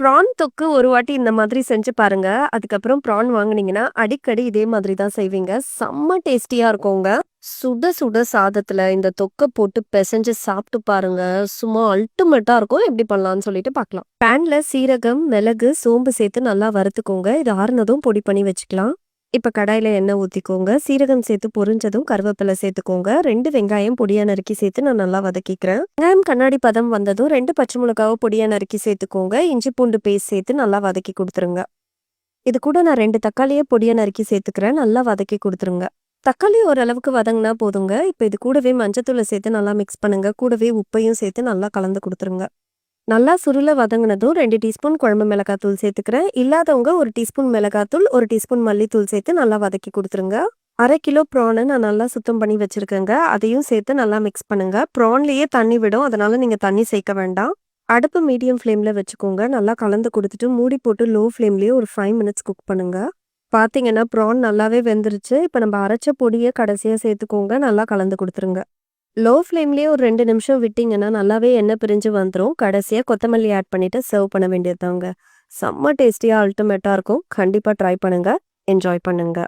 PRAN தொக்கு ஒரு வாட்டி இந்த மாதிரி செஞ்சு பாருங்க. அதுக்கப்புறம் ப்ரான் வாங்குனீங்கன்னா, அடிக்கடி இதே மாதிரி தான் செய்வீங்க. செம்ம டேஸ்டியா இருக்குங்க. சுட சுட சாதத்துல இந்த தொக்க போட்டு பெசஞ்சு சாப்பிட்டு பாருங்க. சும்மா அல்டிமேட்டா இருக்கும். எப்படி பண்ணலான்னு சொல்லிட்டு பார்க்கலாம். பேன்ல சீரகம், மிளகு, சோம்பு சேர்த்து நல்லா வறுத்துக்கோங்க. இது ஆறுனதும் பொடி பண்ணி வச்சுக்கலாம். இப்ப கடாயில எண்ணெய் ஊத்திக்கோங்க. சீரகம் சேர்த்து பொரிஞ்சதும் கருவேப்பிலை சேர்த்துக்கோங்க. 2 வெங்காயம் பொடியா நறுக்கி சேர்த்து நான் நல்லா வதக்கிக்கிறேன். வெங்காயம் கண்ணாடி பதம் வந்ததும் 2 பச்சை மிளகாவ பொடியா நறுக்கி சேர்த்துக்கோங்க. இஞ்சி பூண்டு பேஸ்ட் சேர்த்து நல்லா வதக்கி குடுத்துருங்க. இது கூட நான் 2 தக்காளிய பொடியா நறுக்கி சேர்த்துக்கிறேன். நல்லா வதக்கி குடுத்துருங்க. தக்காளி ஓரளவுக்கு வதங்குனா போதுங்க. இப்ப இது கூடவே மஞ்சத்தூள சேர்த்து நல்லா மிக்ஸ் பண்ணுங்க. கூடவே உப்பையும் சேர்த்து நல்லா கலந்து குடுத்துருங்க. நல்லா சுருள வதங்குனதும் 2 டீஸ்பூன் குழம்பு மிளகாத்தூள் சேர்த்துக்கிறேன். இல்லாதவங்க 1 டீஸ்பூன் மிளகாத்தூள், 1 டீஸ்பூன் மல்லித்தூள் சேர்த்து நல்லா வதக்கி குடுத்துருங்க. 1/2 கிலோ ப்ரான நான் நல்லா சுத்தம் பண்ணி வச்சிருக்கேங்க. அதையும் சேர்த்து நல்லா மிக்ஸ் பண்ணுங்க. ப்ரான்லயே தண்ணி விடும். அதனால நீங்க தண்ணி சேர்க்க வேண்டாம். அடுப்பு மீடியம் ஃப்ளேம்ல வச்சுக்கோங்க. நல்லா கலந்து குடுத்துட்டு மூடி போட்டு லோ ஃப்ளேம்லயே ஒரு 5 மினிட்ஸ் குக் பண்ணுங்க. பார்த்தீங்கன்னா ப்ரான் நல்லாவே வெந்துருச்சு. இப்ப நம்ம அரைச்ச பொடிய கடைசியா சேர்த்துக்கோங்க. நல்லா கலந்து குடுத்துருங்க. லோ ஃப்ளேம்லயே ஒரு 2 நிமிஷம் விட்டீங்கன்னா, நல்லாவே எண்ணெய் பிரிஞ்சு வந்துரும். கடைசியா கொத்தமல்லி ஆட் பண்ணிட்டு சர்வ் பண்ண வேண்டியது தாங்க. செம்ம டேஸ்டியா அல்டிமேட்டா இருக்கும். கண்டிப்பா ட்ரை பண்ணுங்க. என்ஜாய் பண்ணுங்க.